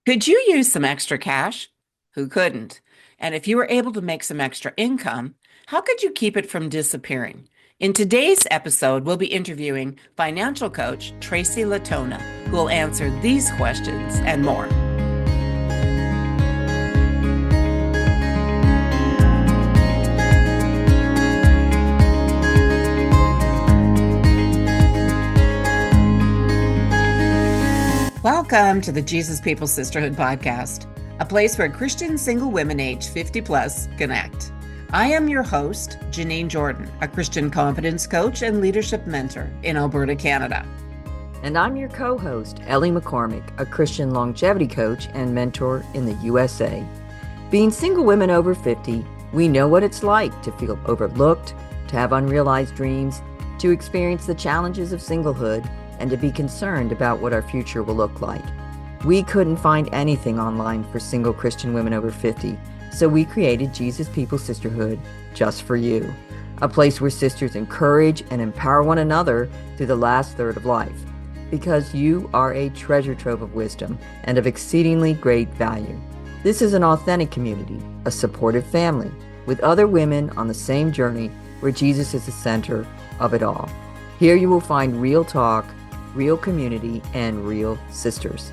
Could you use some extra cash? Who couldn't? And if you were able to make some extra income, how could you keep it from disappearing? In today's episode, we'll be interviewing financial coach Tracy Latona, who will answer these questions and more. Welcome to the Jesus People Sisterhood podcast, a place where Christian single women aged 50 plus connect. I am your host, Janine Jordan, a Christian confidence coach and leadership mentor in Alberta, Canada. And I'm your co-host, Ellie McCormick, a Christian longevity coach and mentor in the USA. Being single women over 50, we know what it's like to feel overlooked, to have unrealized dreams, to experience the challenges of singlehood, and to be concerned about what our future will look like. We couldn't find anything online for single Christian women over 50, so we created Jesus People Sisterhood just for you, a place where sisters encourage and empower one another through the last third of life, because you are a treasure trove of wisdom and of exceedingly great value. This is an authentic community, a supportive family, with other women on the same journey where Jesus is the center of it all. Here you will find real talk, real community, and real sisters.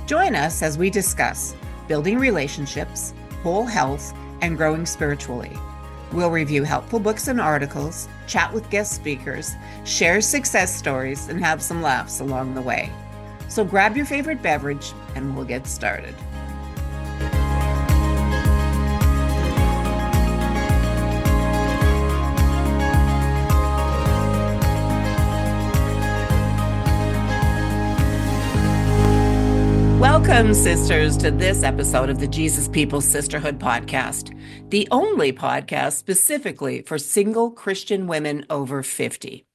Join us as we discuss building relationships, whole health, and growing spiritually. We'll review helpful books and articles, chat with guest speakers, share success stories, and have some laughs along the way. So grab your favorite beverage and we'll get started. Welcome, sisters, to this episode of the Jesus People Sisterhood podcast, the only podcast specifically for single Christian women over 50.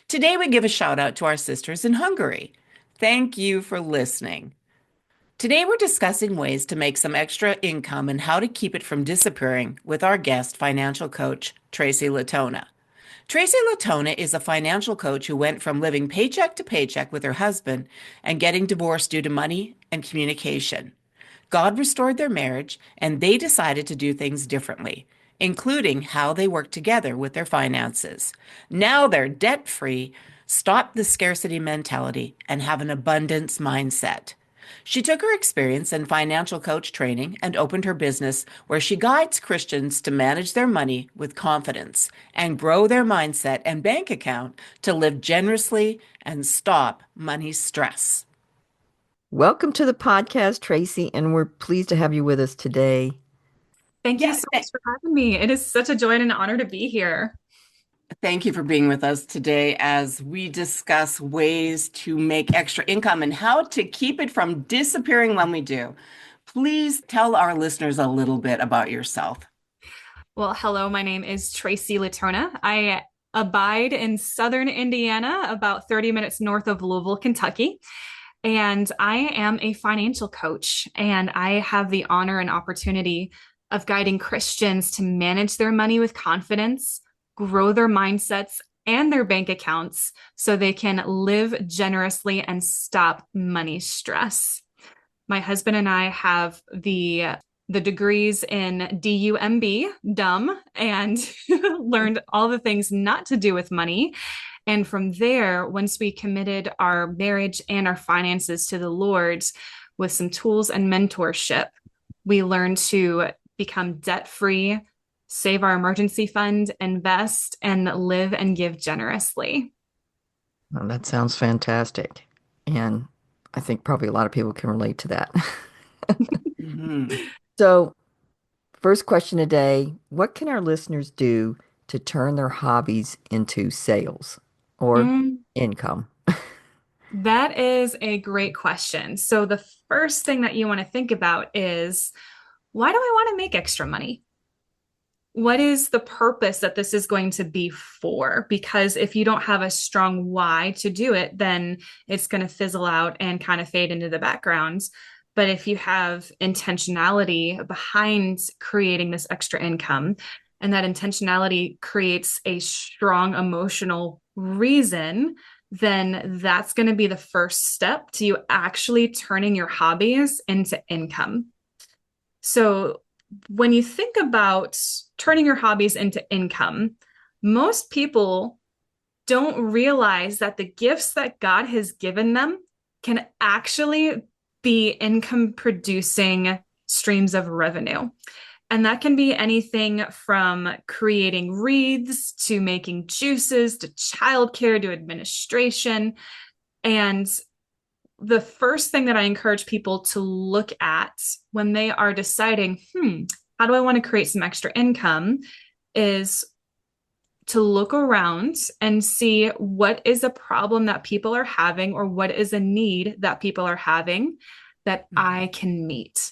Today, we give a shout out to our sisters in Hungary. Thank you for listening. Today, we're discussing ways to make some extra income and how to keep it from disappearing with our guest, financial coach, Tracy Latona. Tracy Latona is a financial coach who went from living paycheck to paycheck with her husband and getting divorced due to money and communication. God restored their marriage, and they decided to do things differently, including how they work together with their finances. Now they're debt-free, stop the scarcity mentality, and have an abundance mindset. She took her experience in financial coach training and opened her business where she guides Christians to manage their money with confidence and grow their mindset and bank account to live generously and stop money stress. Welcome to the podcast, Tracy, and we're pleased to have you with us today. Thank you so much for having me. It is such a joy and an honor to be here. Thank you for being with us today as we discuss ways to make extra income and how to keep it from disappearing when we do. Please tell our listeners a little bit about yourself. Well, hello, my name is Tracy Latona. I abide in southern Indiana, about 30 minutes north of Louisville, Kentucky. And I am a financial coach, and I have the honor and opportunity of guiding Christians to manage their money with confidence, grow their mindsets and their bank accounts so they can live generously and stop money stress. My husband and I have the degrees in DUMB, dumb, and learned all the things not to do with money. And from there, once we committed our marriage and our finances to the Lord with some tools and mentorship, we learned to become debt-free, save our emergency fund, invest, and live and give generously. Well, that sounds fantastic. And I think probably a lot of people can relate to that. Mm-hmm. So, first question today, what can our listeners do to turn their hobbies into sales or income? That is a great question. So the first thing that you want to think about is, why do I want to make extra money? What is the purpose that this is going to be for? Because if you don't have a strong why to do it, then it's going to fizzle out and kind of fade into the background. But if you have intentionality behind creating this extra income, and that intentionality creates a strong emotional reason, then that's going to be the first step to you actually turning your hobbies into income. So when you think about turning your hobbies into income, most people don't realize that the gifts that God has given them can actually be income producing streams of revenue. And that can be anything from creating wreaths to making juices to childcare to administration. And the first thing that I encourage people to look at when they are deciding, how do I want to create some extra income, is to look around and see what is a problem that people are having or what is a need that people are having that I can meet.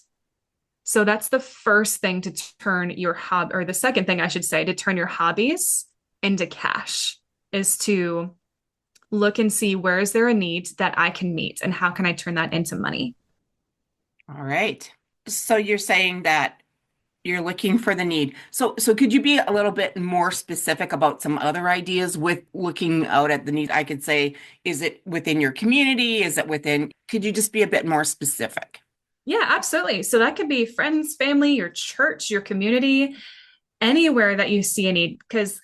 So that's the first thing to turn your hobby, or the second thing I should say, to turn your hobbies into cash, is to look and see where is there a need that I can meet and how can I turn that into money. All right. So you're saying that you're looking for the need. So could you be a little bit more specific about some other ideas with looking out at the need? I could say, is it within your community? Is it within, could you just be a bit more specific? Yeah, absolutely. So that could be friends, family, your church, your community, anywhere that you see a need. Because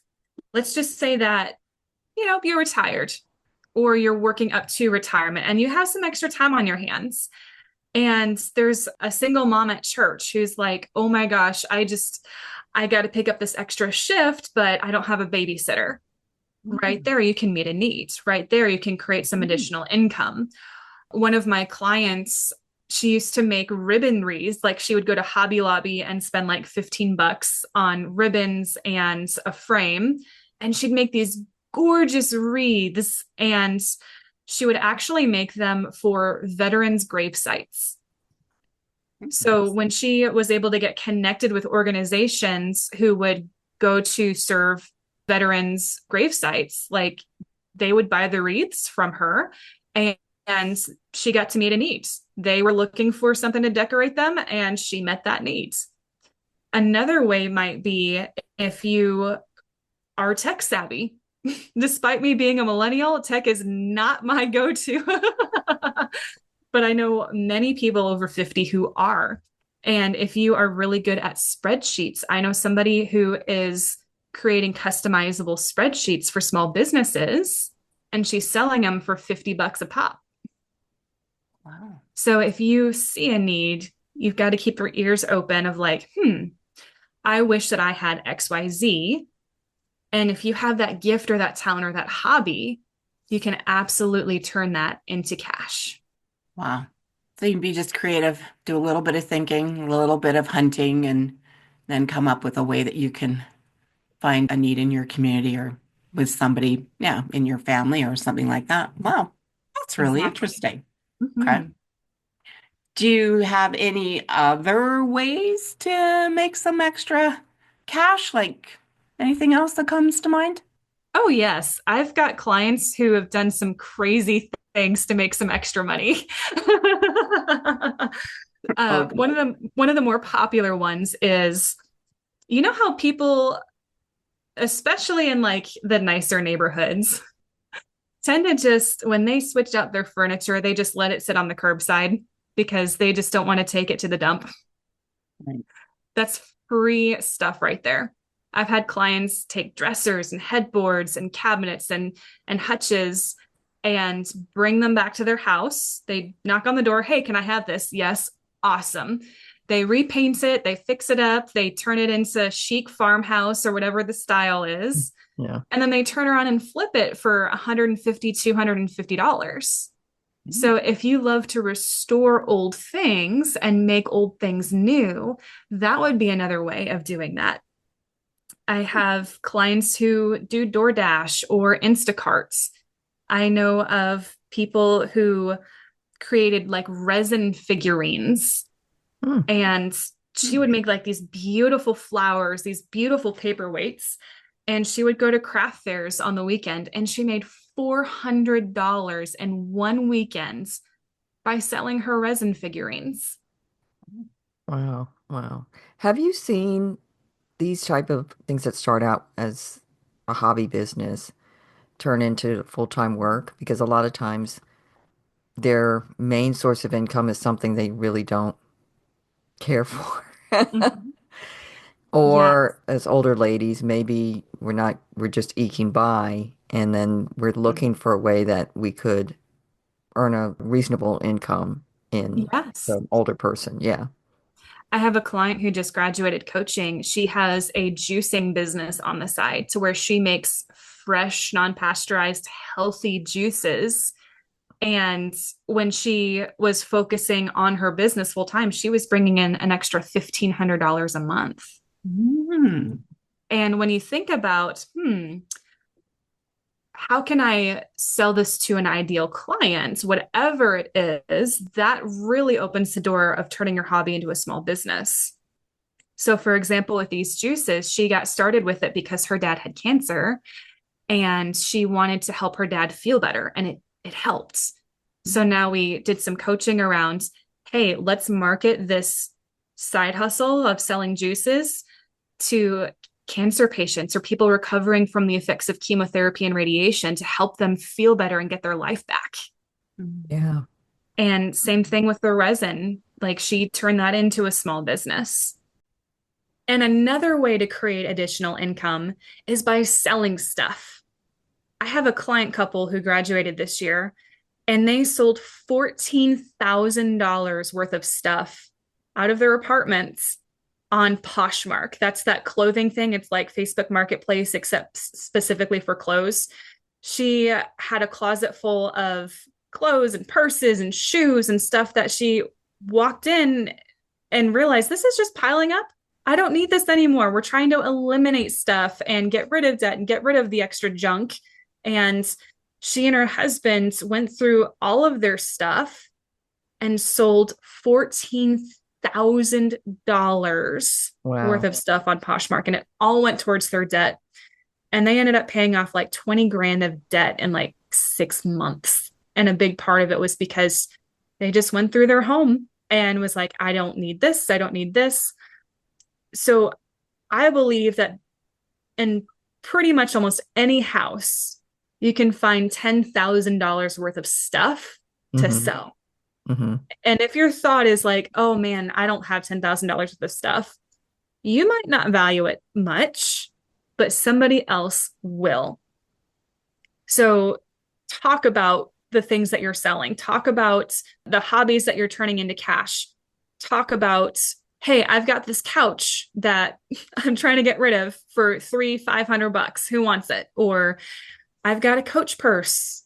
let's just say that, you're retired or you're working up to retirement and you have some extra time on your hands. And there's a single mom at church who's like, oh my gosh, I got to pick up this extra shift, but I don't have a babysitter. Right there, you can meet a need. Right there, you can create some additional income. One of my clients, she used to make ribbon wreaths. Like she would go to Hobby Lobby and spend like $15 on ribbons and a frame. And she'd make these gorgeous wreaths. And she would actually make them for veterans' grave sites. So when she was able to get connected with organizations who would go to serve veterans' grave sites, like they would buy the wreaths from her, and she got to meet a need. They were looking for something to decorate them, and she met that need. Another way might be if you are tech savvy. Despite me being a millennial, tech is not my go-to. But I know many people over 50 who are. And if you are really good at spreadsheets, I know somebody who is creating customizable spreadsheets for small businesses, and she's selling them for $50 a pop. Wow. So if you see a need, you've got to keep your ears open of like, I wish that I had XYZ. And if you have that gift or that talent or that hobby, you can absolutely turn that into cash. Wow. So you can be just creative, do a little bit of thinking, a little bit of hunting, and then come up with a way that you can find a need in your community or with somebody, yeah, in your family or something like that. Wow. That's really Exactly. interesting. Okay. Mm-hmm. Do you have any other ways to make some extra cash? Like anything else that comes to mind? Oh, yes. I've got clients who have done some crazy things to make some extra money. Oh, One of the more popular ones is, how people, especially in like the nicer neighborhoods, tend to just, when they switched out their furniture, they just let it sit on the curbside because they just don't want to take it to the dump. right. That's free stuff right there. I've had clients take dressers and headboards and cabinets and hutches and bring them back to their house. They knock on the door, "Hey, can I have this?" "Yes." "Awesome." They repaint it, they fix it up, they turn it into a chic farmhouse or whatever the style is. Yeah. And then they turn around and flip it for $150, $250. So if you love to restore old things and make old things new, that would be another way of doing that. I have clients who do DoorDash or Instacarts. I know of people who created like resin figurines, Mm. and she would make like these beautiful flowers, these beautiful paperweights, and she would go to craft fairs on the weekend, and she made $400 in one weekend by selling her resin figurines. Wow. Wow. Have you seen these type of things that start out as a hobby business turn into full-time work because a lot of times their main source of income is something they really don't care for. Mhm. Yeah. Or as older ladies, maybe we're just eking by and then we're looking for a way that we could earn a reasonable income in Yes. the older person. Yeah. I have a client who just graduated coaching. She has a juicing business on the side to where she makes fresh, non-pasteurized, healthy juices. And when she was focusing on her business full time, she was bringing in an extra $1,500 a month. Mm. And when you think about, how can I sell this to an ideal client, whatever it is, that really opens the door of turning your hobby into a small business. So, for example, with these juices, she got started with it because her dad had cancer and she wanted to help her dad feel better, and it helped. So now we did some coaching around, hey, let's market this side hustle of selling juices to cancer patients or people recovering from the effects of chemotherapy and radiation to help them feel better and get their life back. Yeah. And same thing with the resin. Like she turned that into a small business. And another way to create additional income is by selling stuff. I have a client couple who graduated this year and they sold $14,000 worth of stuff out of their apartments on Poshmark. That's that clothing thing. It's like Facebook Marketplace, except specifically for clothes. She had a closet full of clothes and purses and shoes and stuff that she walked in and realized this is just piling up. I don't need this anymore. We're trying to eliminate stuff and get rid of debt and get rid of the extra junk. And she and her husband went through all of their stuff and sold $14,000 worth Wow. of stuff on Poshmark. And it all went towards their debt. And they ended up paying off like 20 grand of debt in like 6 months. And a big part of it was because they just went through their home and was like, I don't need this. I don't need this. So I believe that in pretty much almost any house, you can find $10,000 worth of stuff to Hmm. sell. Hmm. And if your thought is like, oh man, I don't have $10,000 worth of stuff, you might not value it much, but somebody else will. So talk about the things that you're selling, talk about the hobbies that you're turning into cash, talk about, hey, I've got this couch that I'm trying to get rid of for $500. Who wants it? Or I've got a Coach purse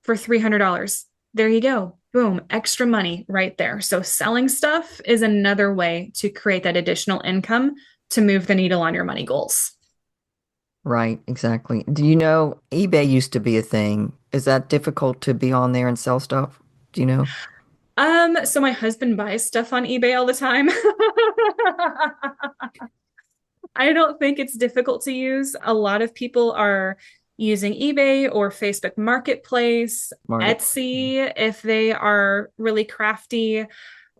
for $300. There you go. Boom, extra money right there. So selling stuff is another way to create that additional income to move the needle on your money goals. Right, exactly. Do you know eBay used to be a thing? Is that difficult to be on there and sell stuff? Do you know? So my husband buys stuff on eBay all the time. I don't think it's difficult to use. A lot of people are using eBay or Facebook Marketplace, Market. Etsy if they are really crafty.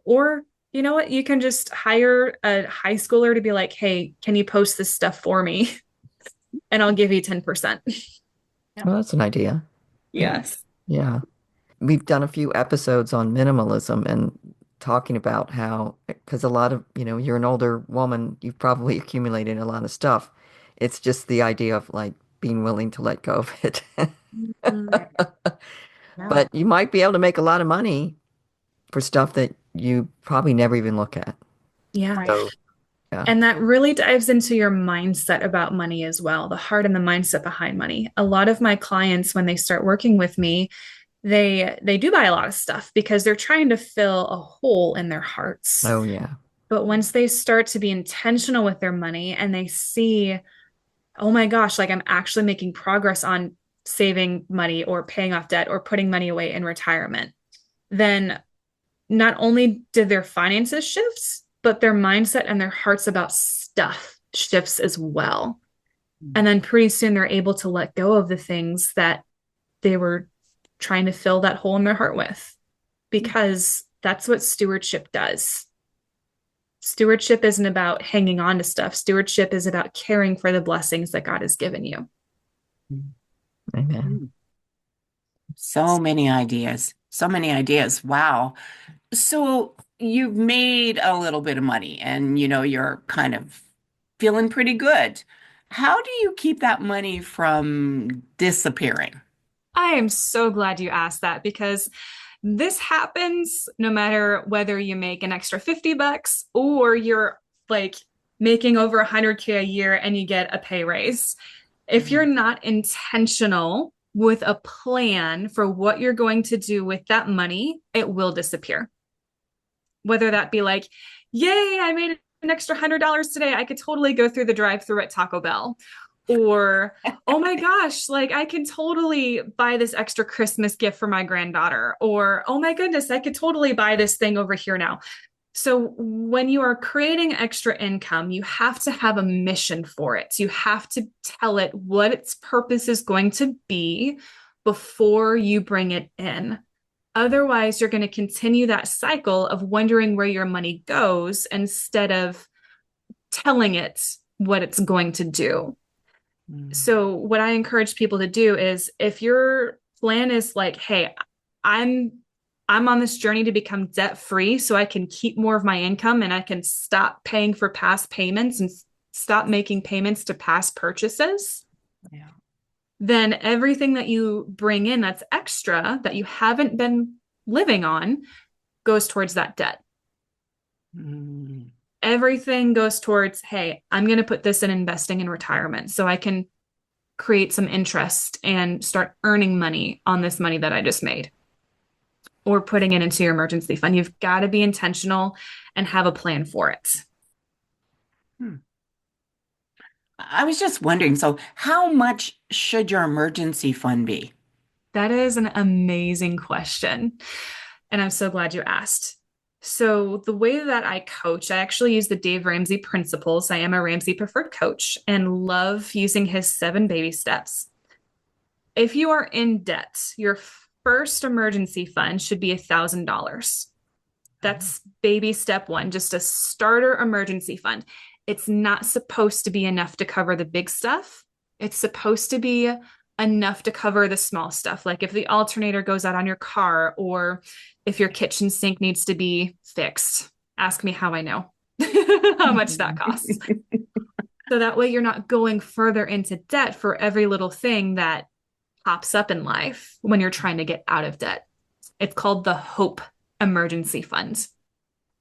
Or, you know what? You can just hire a high schooler to be like, hey, can you post this stuff for me? And I'll give you 10%. Well, that's an idea. Yeah. Yes. Yeah. We've done a few episodes on minimalism and talking about how, because a lot of, you're an older woman, you've probably accumulated a lot of stuff. It's just the idea of like being willing to let go of it. Mhm. Yeah. But you might be able to make a lot of money for stuff that you probably never even look at. Yeah. Right. So, yeah. And that really dives into your mindset about money as well, the heart and the mindset behind money. A lot of my clients, when they start working with me, they do buy a lot of stuff because they're trying to fill a hole in their hearts. Oh, yeah. But once they start to be intentional with their money and they see, oh my gosh, like I'm actually making progress on saving money or paying off debt or putting money away in retirement, then not only did their finances shift, but their mindset and their hearts about stuff shifts as well. And then pretty soon they're able to let go of the things that they were trying to fill that hole in their heart with, because that's what stewardship does. Stewardship isn't about hanging on to stuff. Stewardship is about caring for the blessings that God has given you. Amen. Mm. So many ideas. So many ideas. Wow. So you've made a little bit of money and you're kind of feeling pretty good. How do you keep that money from disappearing? I am so glad you asked that because this happens no matter whether you make an extra 50 bucks or you're like making over 100K a year and you get a pay raise. If you're Mm. not intentional with a plan for what you're going to do with that money, it will disappear. Whether that be like, yay, I made an extra $100 today. I could totally go through the drive-through at Taco Bell. Or, oh my gosh, like I can totally buy this extra Christmas gift for my granddaughter. Or, oh my goodness, I could totally buy this thing over here now. So, when you are creating extra income, you have to have a mission for it. You have to tell it what its purpose is going to be before you bring it in. Otherwise, you're going to continue that cycle of wondering where your money goes instead of telling it what it's going to do. Mm. So, what I encourage people to do is if your plan is like, hey, I'm I'm on this journey to become debt free so I can keep more of my income and I can stop paying for past payments and stop making payments to past purchases, Yeah. then everything that you bring in that's extra that you haven't been living on goes towards that debt. Mm. Everything goes towards, hey, I'm going to put this in investing in retirement so I can create some interest and start earning money on this money that I just made or putting it into your emergency fund. You've got to be intentional and have a plan for it. Hmm. I was just wondering, so how much should your emergency fund be? That is an amazing question. And I'm so glad you asked. So, the way that I coach, I actually use the Dave Ramsey principles. I am a Ramsey preferred coach and love using his 7 baby steps. If you are in debt, your first emergency fund should be $1,000. Oh. That's baby step one, just a starter emergency fund. It's not supposed to be enough to cover the big stuff. It's supposed to be enough to cover the small stuff, like if the alternator goes out on your car or if your kitchen sink needs to be fixed. Ask me how I know how much that costs. So that way you're not going further into debt for every little thing that pops up in life when you're trying to get out of debt. It's called the Hope Emergency Fund.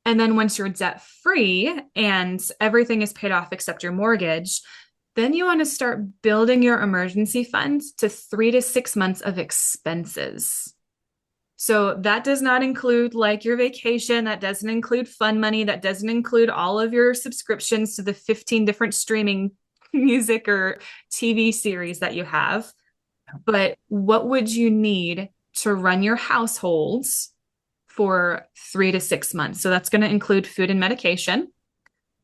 And then once you're debt free and everything is paid off except your mortgage, then you want to start building your emergency fund to 3 to 6 months of expenses. So that does not include like your vacation, that doesn't include fun money, that doesn't include all of your subscriptions to the 15 different streaming music or TV series that you have. But what would you need to run your households for 3 to 6 months? So that's going to include food and medication.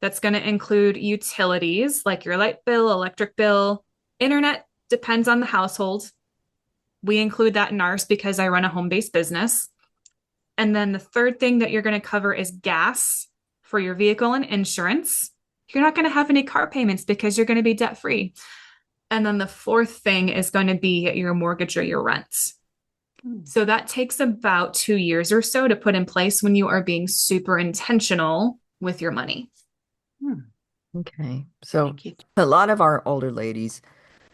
That's going to include utilities like your light bill, electric bill, internet, depends on the household. We include that in ours because I run a home based business. And then the third thing that you're going to cover is gas for your vehicle and insurance. You're not going to have any car payments because you're going to be debt free. And then the fourth thing is going to be your mortgage or your rent. Hmm. So that takes about 2 years or so to put in place when you are being super intentional with your money. Hmm. Okay. So Thank you. a lot of our older ladies,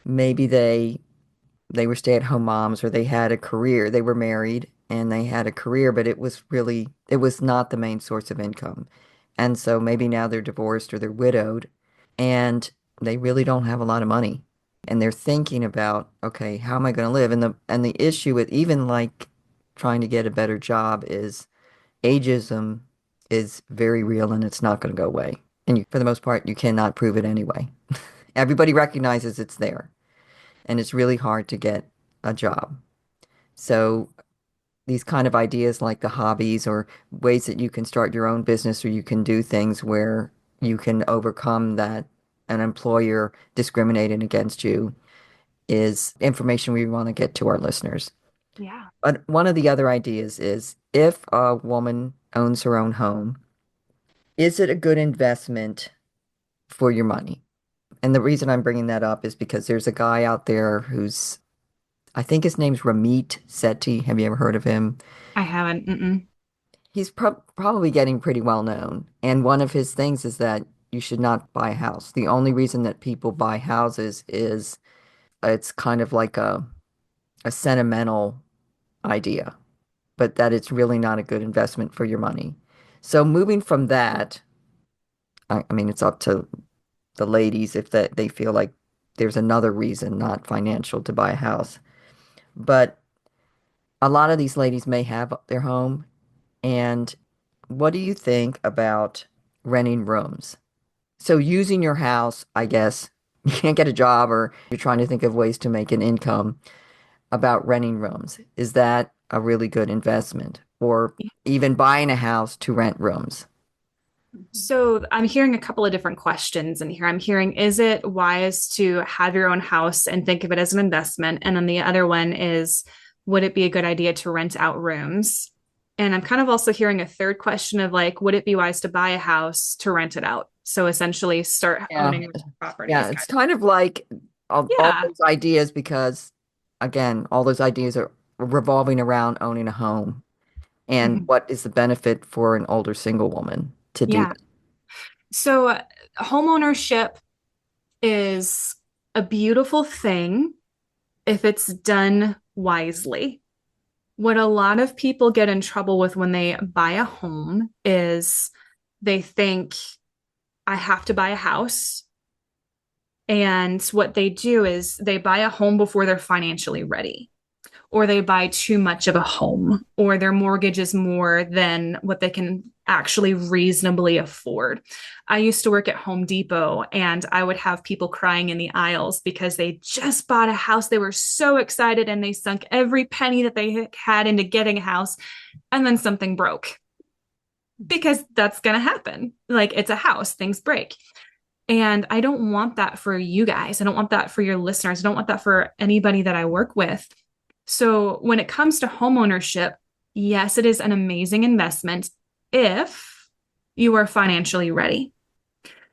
maybe they were stay-at-home moms or they had a career. They were married and they had a career, but it was not the main source of income. And so maybe now they're divorced or they're widowed and they really don't have a lot of money. And they're thinking about, okay, how am I going to live? And the issue with even like trying to get a better job is ageism is very real and it's not going to go away. And for the most part, you cannot prove it anyway. Everybody recognizes it's there and it's really hard to get a job. So these kind of ideas like the hobbies or ways that you can start your own business or you can do things where you can overcome that an employer discriminating against you is information we want to get to our listeners. Yeah. But one of the other ideas is if a woman owns her own home, is it a good investment for your money? And the reason I'm bringing that up is because there's a guy out there who's I think his name's Ramit Sethi. Have you ever heard of him? I haven't. Mm-mm. He's probably getting pretty well known. And one of his things is that you should not buy a house. The only reason that people buy houses is it's kind of like a sentimental idea, but that it's really not a good investment for your money. So moving from that, I mean, it's up to the ladies if that they feel like there's another reason, not financial, to buy a house. But a lot of these ladies may have their home. And what do you think about renting rooms? So using your house, I guess, you can't get a job or you're trying to think of ways to make an income about renting rooms. Is that a really good investment? Or even buying a house to rent rooms? So I'm hearing a couple of different questions in here. I'm hearing, is it wise to have your own house and think of it as an investment? And then the other one is, would it be a good idea to rent out rooms? And I'm kind of also hearing a third question of like, would it be wise to buy a house to rent it out? So essentially start Yeah. owning properties. Yeah, it's kind of like all Yeah. those ideas because, again, all those ideas are revolving around owning a home. And Mhm. what is the benefit for an older single woman to do Yeah. that? So homeownership is a beautiful thing if it's done wisely. What a lot of people get in trouble with when they buy a home is they think, I have to buy a house. And what they do is they buy a home before they're financially ready, or they buy too much of a home, or their mortgage is more than what they can actually reasonably afford. I used to work at Home Depot and I would have people crying in the aisles because they just bought a house. They were so excited and they sunk every penny that they had into getting a house, and then something broke because that's going to happen. Like it's a house, things break. And I don't want that for you guys. I don't want that for your listeners. I don't want that for anybody that I work with. So when it comes to homeownership, yes, it is an amazing investment if you are financially ready.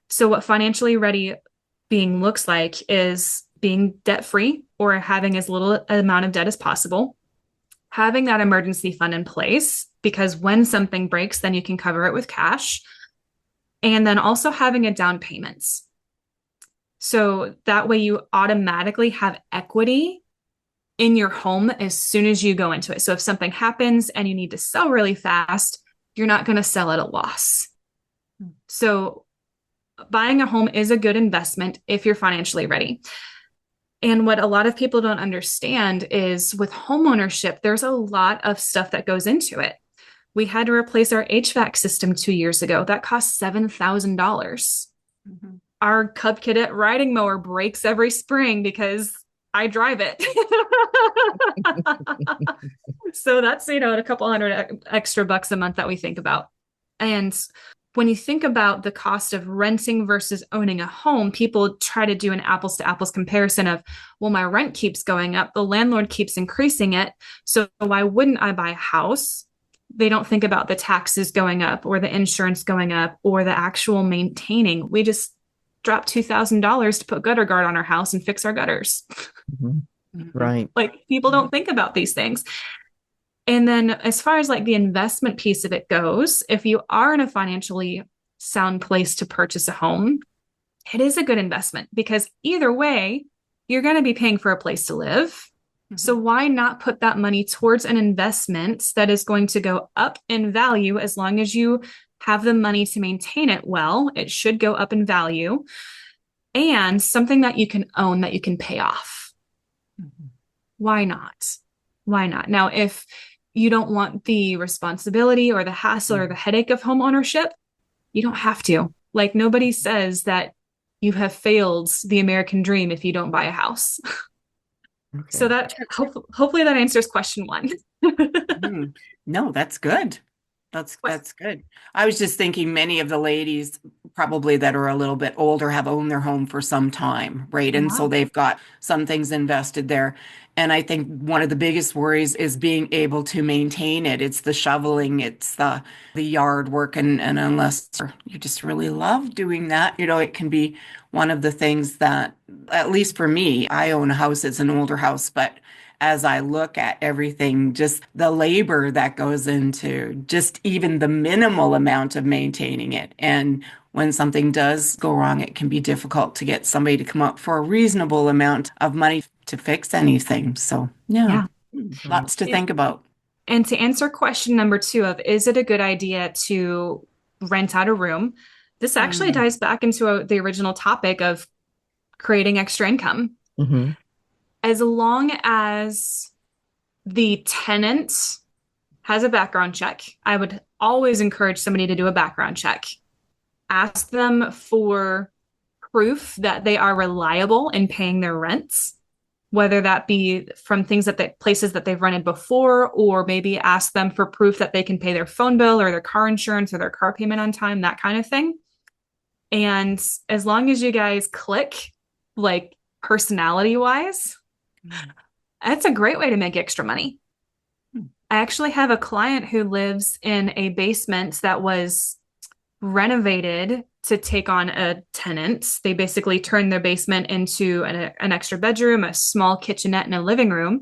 So what financially ready being looks like is being debt free or having as little amount of debt as possible, having that emergency fund in place because when something breaks, then you can cover it with cash, and then also having a down payments. So that way you automatically have equity in your home as soon as you go into it. So if something happens and you need to sell really fast, you're not going to sell at a loss. So buying a home is a good investment if you're financially ready. And what a lot of people don't understand is with homeownership, there's a lot of stuff that goes into it. We had to replace our HVAC system 2 years ago. That cost $7,000. Mm-hmm. Our Cub Cadet riding mower breaks every spring because I drive it. So that's, a couple hundred extra bucks a month that we think about. And when you think about the cost of renting versus owning a home, people try to do an apples to apples comparison of, well, my rent keeps going up, the landlord keeps increasing it. So why wouldn't I buy a house? They don't think about the taxes going up or the insurance going up or the actual maintaining. We just dropped $2,000 to put gutter guard on our house and fix our gutters. Mhm. Right. Like people don't think about these things. And then as far as like the investment piece of it goes, if you are in a financially sound place to purchase a home, it is a good investment because either way, you're going to be paying for a place to live. Mm-hmm. So why not put that money towards an investment that is going to go up in value as long as you have the money to maintain it well? It should go up in value, and something that you can own that you can pay off. Mm-hmm. Why not? Why not? Now, if you don't want the responsibility or the hassle or the headache of home ownership, you don't have to. Like nobody says that you have failed the American dream if you don't buy a house. Okay. So that hopefully that answers question one. No, that's good. That's good. I was just thinking many of the ladies probably that are a little bit older have owned their home for some time, right? And so they've got some things invested there. And I think one of the biggest worries is being able to maintain it. It's the shoveling, it's the yard work, and unless you just really love doing that, it can be one of the things that, at least for me, I own a house, it's an older house, but as I look at everything, just the labor that goes into just even the minimal amount of maintaining it. And when something does go wrong, it can be difficult to get somebody to come up for a reasonable amount of money to fix anything. So, yeah, Yeah. Right. lots to think about. And to answer question number two of is it a good idea to rent out a room? This actually Mm. dives back into the original topic of creating extra income. Hmm. As long as the tenant has a background check, I would always encourage somebody to do a background check. Ask them for proof that they are reliable in paying their rents, whether that be from things that places that they've rented before, or maybe ask them for proof that they can pay their phone bill or their car insurance or their car payment on time, that kind of thing. And as long as you guys click, like personality wise, that's a great way to make extra money. I actually have a client who lives in a basement that was renovated to take on a tenant. They basically turned their basement into an extra bedroom, a small kitchenette, and a living room.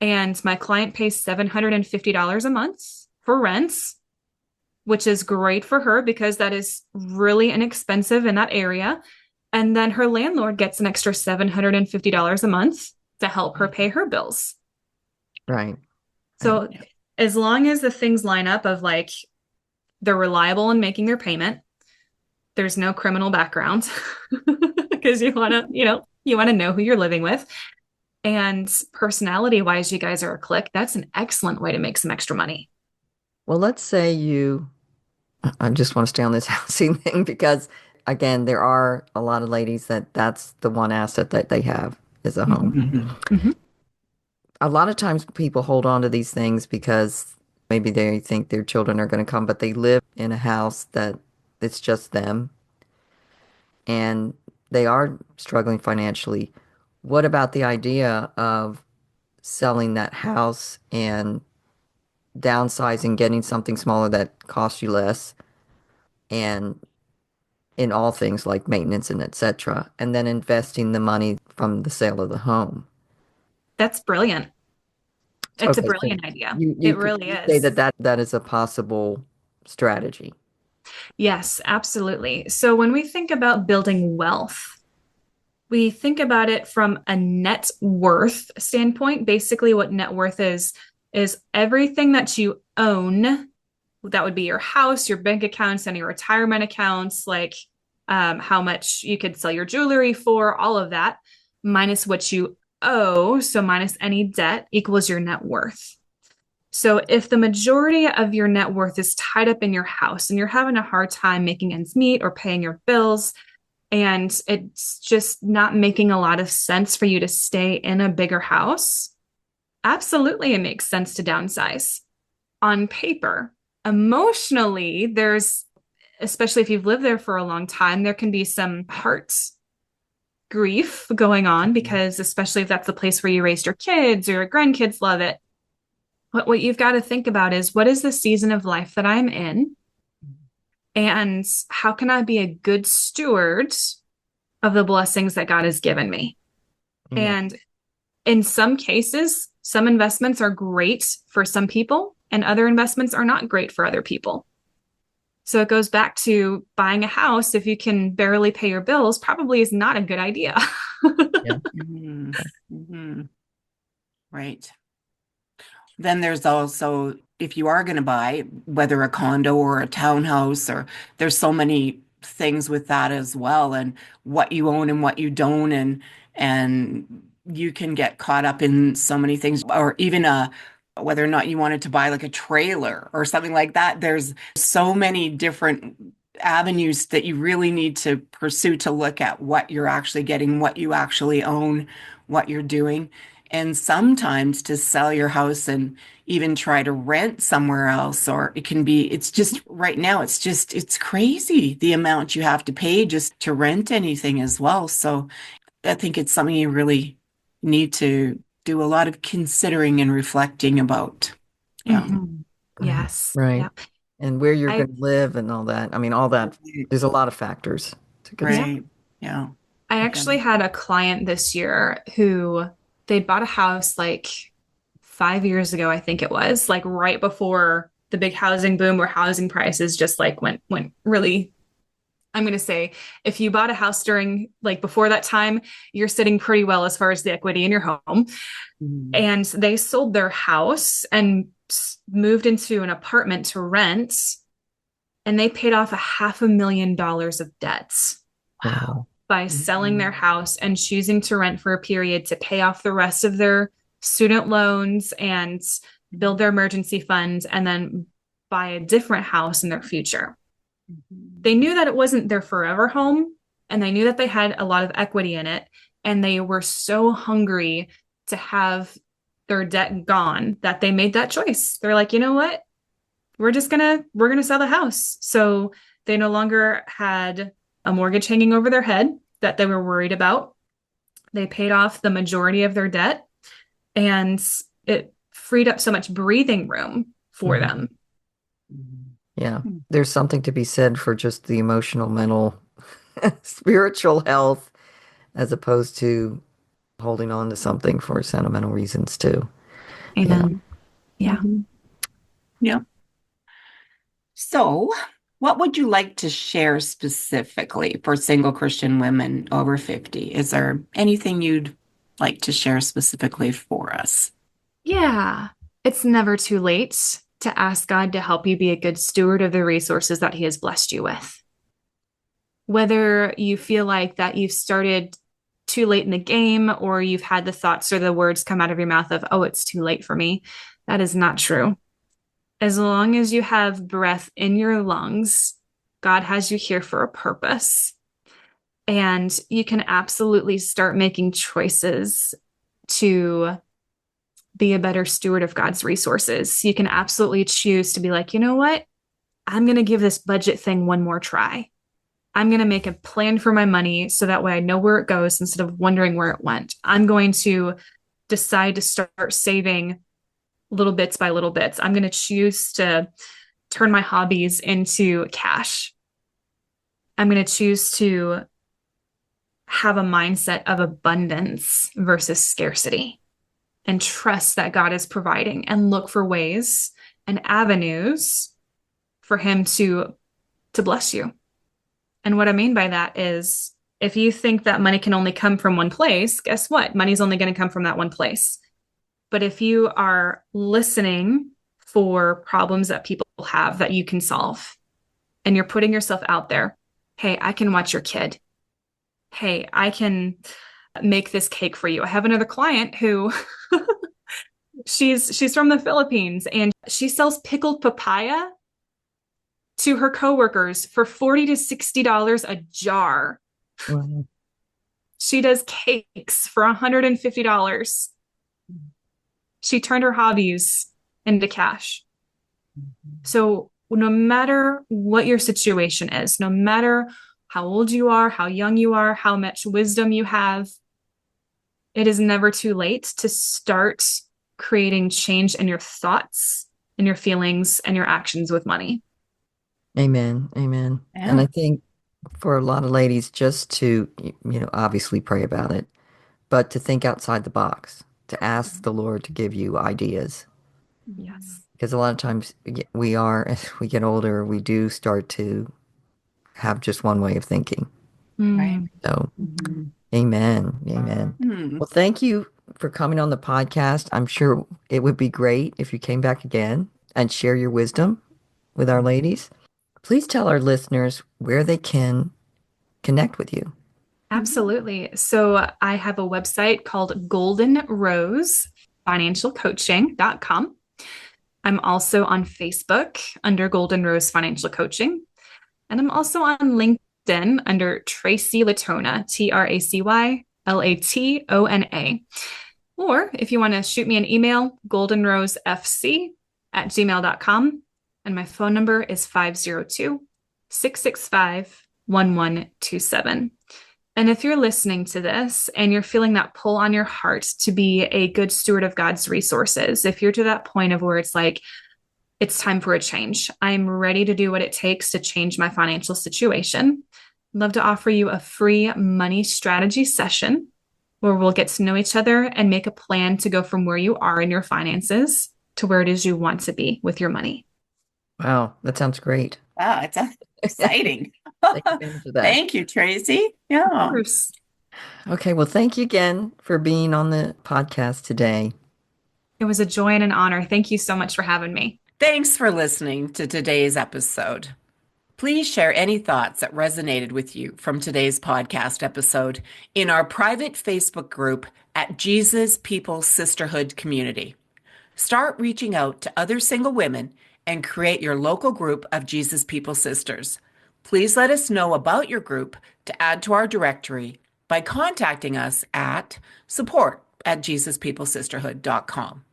And my client pays $750 a month for rents, which is great for her because that is really inexpensive in that area. And then her landlord gets an extra $750 a month to help her pay her bills. Right. So as long as the things line up of like they're reliable in making their payment, there's no criminal background because you want to know who you're living with. And personality wise, you guys are a click. That's an excellent way to make some extra money. Well, let's say I just want to stay on this housing thing because, again, there are a lot of ladies that's the one asset that they have is a home. Mhm. Mhm. Mhm. A lot of times people hold on to these things because maybe they think their children are going to come, but they live in a house that it's just them and they are struggling financially. What about the idea of selling that house and downsizing, getting something smaller that costs you less, and in all things like maintenance and etc., and then investing the money from the sale of the home? That's brilliant. It's a Okay, so brilliant idea. you It could really say is. that is a possible strategy. Yes, absolutely. So when we think about building wealth, we think about it from a net worth standpoint. Basically, what net worth is everything that you own. That would be your house, your bank accounts, any retirement accounts, like how much you could sell your jewelry for, all of that, minus what you owe. So minus any debt equals your net worth. So if the majority of your net worth is tied up in your house and you're having a hard time making ends meet or paying your bills, and it's just not making a lot of sense for you to stay in a bigger house, absolutely it makes sense to downsize on paper. Emotionally, especially if you've lived there for a long time, there can be some heart grief going on because, especially if that's the place where you raised your kids or your grandkids love it. What you've got to think about is what is the season of life that I'm in? And how can I be a good steward of the blessings that God has given me? Yeah. And in some cases, some investments are great for some people, and other investments are not great for other people. So it goes back to buying a house if you can barely pay your bills, probably is not a good idea. Yeah. Mhm. Mhm. Right. Then there's also, if you are going to buy, whether a condo or a townhouse, or there's so many things with that as well, and what you own and what you don't, and you can get caught up in so many things, or even whether or not you wanted to buy like a trailer or something like that. There's so many different avenues that you really need to pursue to look at what you're actually getting, what you actually own, what you're doing. And sometimes to sell your house and even try to rent somewhere else, or it's just right now, it's crazy the amount you have to pay just to rent anything as well. So I think it's something you really need to do a lot of considering and reflecting about. Yeah. Mhm. Right. Yes. Right. Yeah. And where you're I, going to live and all that. I mean, all that, there's a lot of factors to consider. yeah. Right. Yeah. I Yeah. actually had a client this year who They bought a house like 5 years ago, I think it was, like right before the big housing boom where housing prices just like went really. I'm going to say if you bought a house during like before that time, you're sitting pretty well as far as the equity in your home. Mhm. And they sold their house and moved into an apartment to rent, and they paid off $500,000 of debts Wow. by selling their house and choosing to rent for a period to pay off the rest of their student loans and build their emergency fund and then buy a different house in their future. They knew that it wasn't their forever home, and they knew that they had a lot of equity in it, and they were so hungry to have their debt gone that they made that choice. They're like, you know what? We're gonna sell the house. So they no longer had a mortgage hanging over their head that they were worried about. They paid off the majority of their debt, and it freed up so much breathing room for them. Yeah. There's something to be said for just the emotional, mental, spiritual health as opposed to holding on to something for sentimental reasons too. Yeah. Amen. Yeah. Mhm. Yeah. So, what would you like to share specifically for single Christian women over 50? Is there anything you'd like to share specifically for us? Yeah. It's never too late to ask God to help you be a good steward of the resources that He has blessed you with. Whether you feel like that you've started too late in the game, or you've had the thoughts or the words come out of your mouth of, oh, it's too late for me, that is not true. As long as you have breath in your lungs, God has you here for a purpose. And you can absolutely start making choices to be a better steward of God's resources. You can absolutely choose to be like, you know what? I'm going to give this budget thing one more try. I'm going to make a plan for my money so that way I know where it goes instead of wondering where it went. I'm going to decide to start saving little bits by little bits. I'm going to choose to turn my hobbies into cash. I'm going to choose to have a mindset of abundance versus scarcity and trust that God is providing and look for ways and avenues for Him to bless you. And what I mean by that is if you think that money can only come from one place, guess what? Money's only going to come from that one place. But if you are listening for problems that people have that you can solve, and you're putting yourself out there, hey, I can watch your kid. Hey, I can make this cake for you. I have another client who she's from the Philippines, and she sells pickled papaya to her coworkers for $40 to $60 a jar. Wow. She does cakes for $150. She turned her hobbies into cash. So no matter what your situation is, no matter how old you are, how young you are, how much wisdom you have, it is never too late to start creating change in your thoughts and your feelings and your actions with money. Amen. Amen. And Yeah. I think for a lot of ladies, just to, obviously pray about it, but to think outside the box, to ask the Lord to give you ideas. Yes. Because a lot of times as we get older, we do start to have just one way of thinking. Right. So, Mhm. amen. Amen. Hmm. Well, thank you for coming on the podcast. I'm sure it would be great if you came back again and share your wisdom with our ladies. Please tell our listeners where they can connect with you. Absolutely. So I have a website called goldenrosefinancialcoaching.com. I'm also on Facebook under Golden Rose Financial Coaching. And I'm also on LinkedIn under Tracy Latona, TracyLatona. Or if you want to shoot me an email, goldenrosefc@gmail.com. And my phone number is 502-665-1127. And if you're listening to this and you're feeling that pull on your heart to be a good steward of God's resources, if you're to that point of where it's like, it's time for a change, I'm ready to do what it takes to change my financial situation, I'd love to offer you a free money strategy session where we'll get to know each other and make a plan to go from where you are in your finances to where it is you want to be with your money. Wow, that sounds great. Wow, it's exciting. Take advantage of that. Thank you, Tracy. Of Yeah. course. Okay, well, thank you again for being on the podcast today. It was a joy and an honor. Thank you so much for having me. Thanks for listening to today's episode. Please share any thoughts that resonated with you from today's podcast episode in our private Facebook group at Jesus People Sisterhood Community. Start reaching out to other single women and create your local group of Jesus People Sisters. Please let us know about your group to add to our directory by contacting us at support@JesusPeopleSisterhood.com.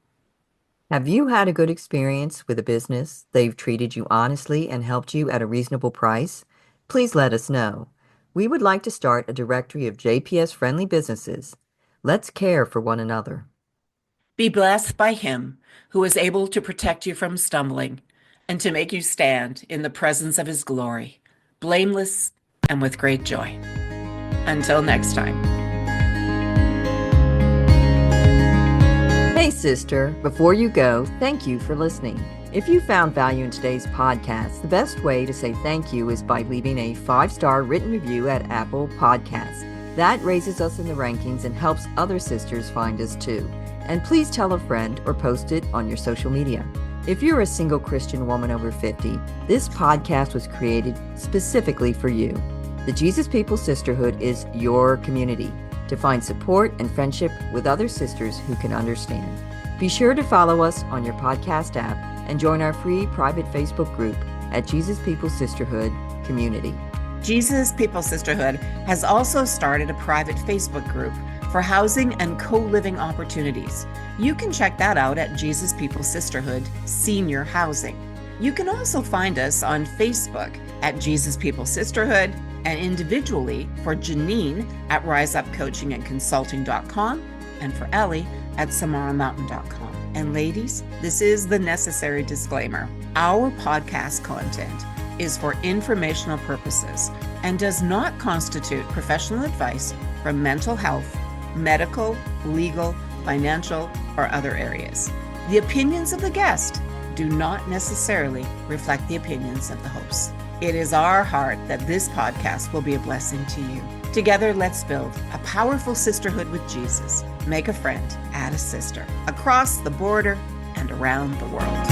Have you had a good experience with a business? They've treated you honestly and helped you at a reasonable price? Please let us know. We would like to start a directory of JPS-friendly businesses. Let's care for one another. Be blessed by Him who is able to protect you from stumbling and to make you stand in the presence of His glory, blameless and with great joy. Until next time. Hey, sister, before you go, thank you for listening. If you found value in today's podcast, the best way to say thank you is by leaving a 5-star written review at Apple Podcasts. That raises us in the rankings and helps other sisters find us too. And please tell a friend or post it on your social media. If you're a single Christian woman over 50, this podcast was created specifically for you. The Jesus People Sisterhood is your community to find support and friendship with other sisters who can understand. Be sure to follow us on your podcast app and join our free private Facebook group at Jesus People Sisterhood Community. Jesus People Sisterhood has also started a private Facebook group for housing and co-living opportunities. You can check that out at Jesus People Sisterhood Senior Housing. You can also find us on Facebook at Jesus People Sisterhood and individually for Janine at riseupcoachingandconsulting.com and for Ellie at samaramountain.com. And ladies, this is the necessary disclaimer. Our podcast content is for informational purposes and does not constitute professional advice from mental health, medical, legal, financial, or other areas. The opinions of the guest do not necessarily reflect the opinions of the host. It is our heart that this podcast will be a blessing to you. Together, let's build a powerful sisterhood with Jesus. Make a friend, add a sister, across the border and around the world.